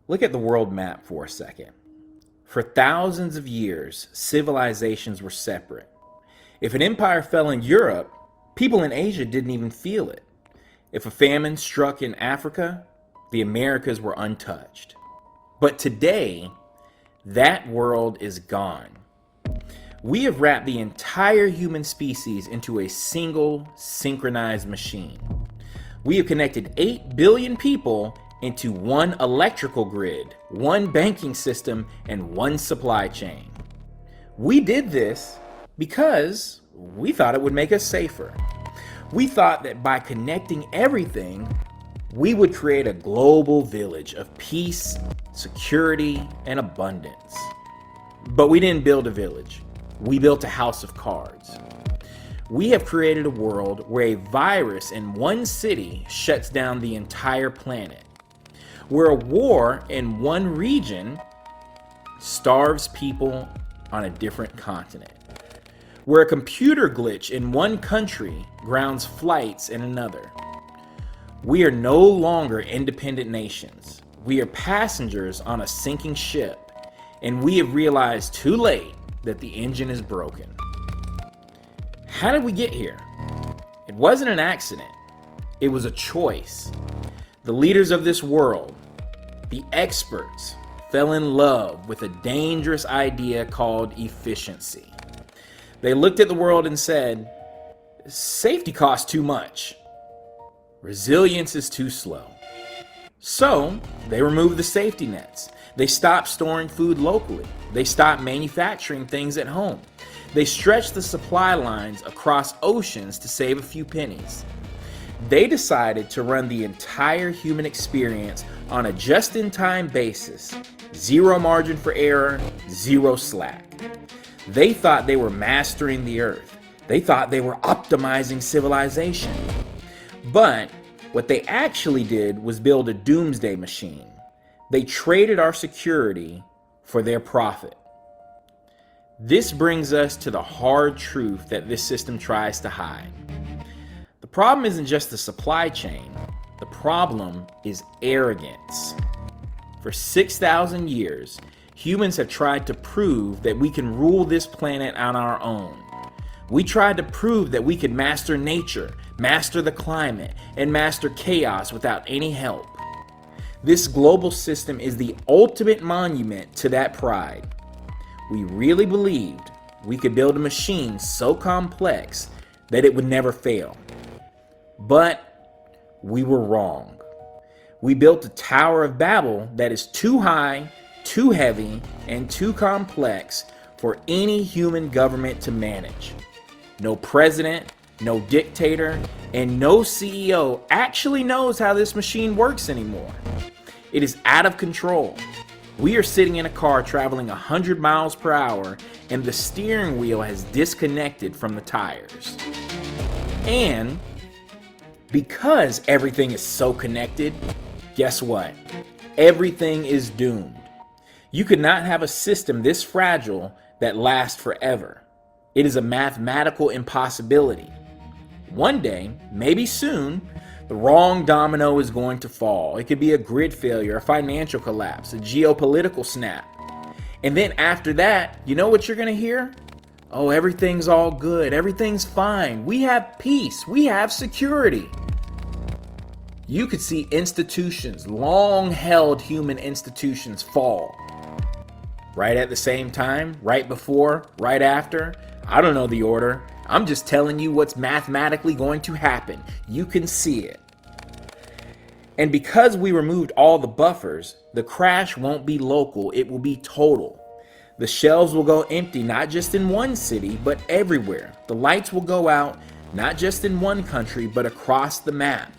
Look at the world map for a second. For thousands of years, civilizations were separate. If an empire fell in Europe, people in Asia didn't even feel it. If a famine struck in Africa, the Americas were untouched. But today, that world is gone. We have wrapped the entire human species into a single synchronized machine. We have connected 8 billion people into one electrical grid, one banking system, and one supply chain. We did this because we thought it would make us safer. We thought that by connecting everything, we would create a global village of peace, security, and abundance. But we didn't build a village. We built a house of cards. We have created a world where a virus in one city shuts down the entire planet, where a war in one region starves people on a different continent, where a computer glitch in one country grounds flights in another. We are no longer independent nations. We are passengers on a sinking ship, and we have realized too late that the engine is broken. How did we get here? It wasn't an accident. It was a choice. The leaders of this world, the experts, fell in love with a dangerous idea called efficiency. They looked at the world and said, safety costs too much. Resilience is too slow. So they removed the safety nets. They stopped storing food locally. They stopped manufacturing things at home. They stretched the supply lines across oceans to save a few pennies. They decided to run the entire human experience on a just-in-time basis, zero margin for error, zero slack. They thought they were mastering the earth. They thought they were optimizing civilization. But what they actually did was build a doomsday machine. They traded our security for their profit. This brings us to the hard truth that this system tries to hide. The problem isn't just the supply chain. The problem is arrogance. For 6,000 years, humans have tried to prove that we can rule this planet on our own. We tried to prove that we could master nature, master the climate, and master chaos without any help. This global system is the ultimate monument to that pride. We really believed we could build a machine so complex that it would never fail. But we were wrong. We built a Tower of Babel that is too high, too heavy, and too complex for any human government to manage. No president, no dictator, and no CEO actually knows how this machine works anymore. It is out of control. We are sitting in a car traveling 100 miles per hour, and the steering wheel has disconnected from the tires. And because everything is so connected, guess what? Everything is doomed. You could not have a system this fragile that lasts forever. It is a mathematical impossibility. One day, maybe soon, the wrong domino is going to fall. It could be a grid failure, a financial collapse, a geopolitical snap. And then after that, you know what you're going to hear? Oh, everything's all good. Everything's fine. We have peace. We have security. You could see institutions, long-held human institutions, fall. Right at the same time, right before, right after. I don't know the order. I'm just telling you what's mathematically going to happen. You can see it. And because we removed all the buffers, the crash won't be local, it will be total. The shelves will go empty, not just in one city, but everywhere. The lights will go out, not just in one country, but across the map.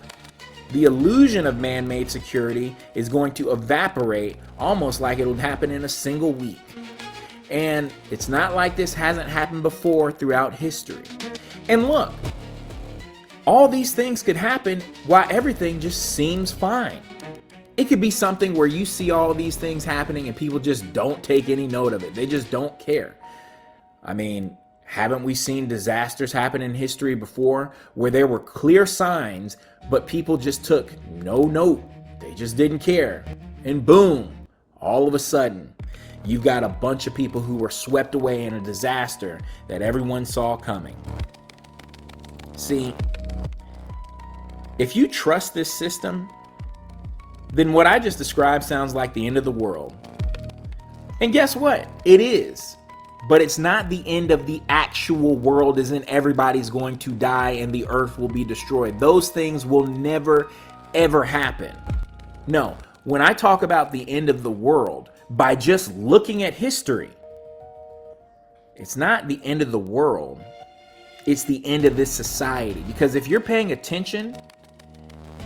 The illusion of man-made security is going to evaporate almost like it'll happen in a single week. And it's not like this hasn't happened before throughout history. And look, all these things could happen while everything just seems fine. It could be something where you see all these things happening and people just don't take any note of it. They just don't care. I mean, haven't we seen disasters happen in history before where there were clear signs, but people just took no note? They just didn't care. And boom, All of a sudden, you've got a bunch of people who were swept away in a disaster that everyone saw coming. See, if you trust this system, then what I just described sounds like the end of the world. And guess what? It is. But it's not the end of the actual world, as in everybody's going to die and the earth will be destroyed. Those things will never, ever happen. No, when I talk about the end of the world, by just looking at history, it's not the end of the world. It's the end of this society. Because if you're paying attention,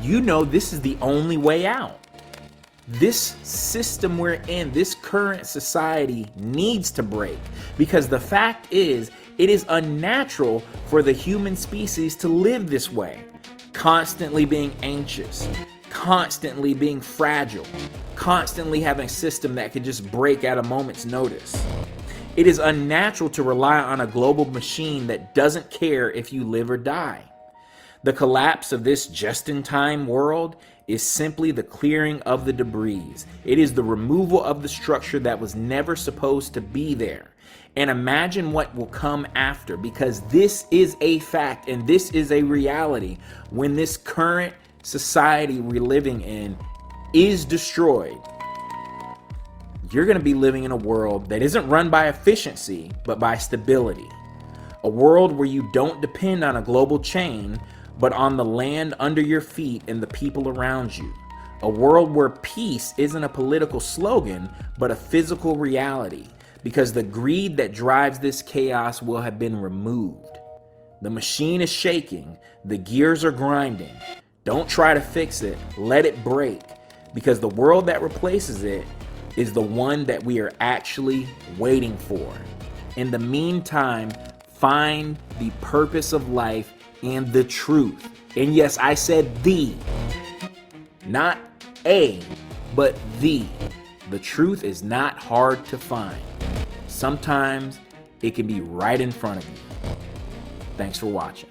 you know this is the only way out. This system we're in, this current society, needs to break, because the fact is, it is unnatural for the human species to live this way, constantly being anxious, constantly being fragile, constantly having a system that could just break at a moment's notice. It is unnatural to rely on a global machine that doesn't care if you live or die. The collapse of this just-in-time world is simply the clearing of the debris. It is the removal of the structure that was never supposed to be there. And imagine what will come after, because this is a fact and this is a reality. When this current society we're living in is destroyed, you're going to be living in a world that isn't run by efficiency, but by stability. A world where you don't depend on a global chain, but on the land under your feet and the people around you. A world where peace isn't a political slogan, but a physical reality, because the greed that drives this chaos will have been removed. The machine is shaking, the gears are grinding. Don't try to fix it, let it break, because the world that replaces it is the one that we are actually waiting for. In the meantime, find the purpose of life and the truth. And yes, I said the, not a, but the. The truth is not hard to find. Sometimes it can be right in front of you. Thanks for watching.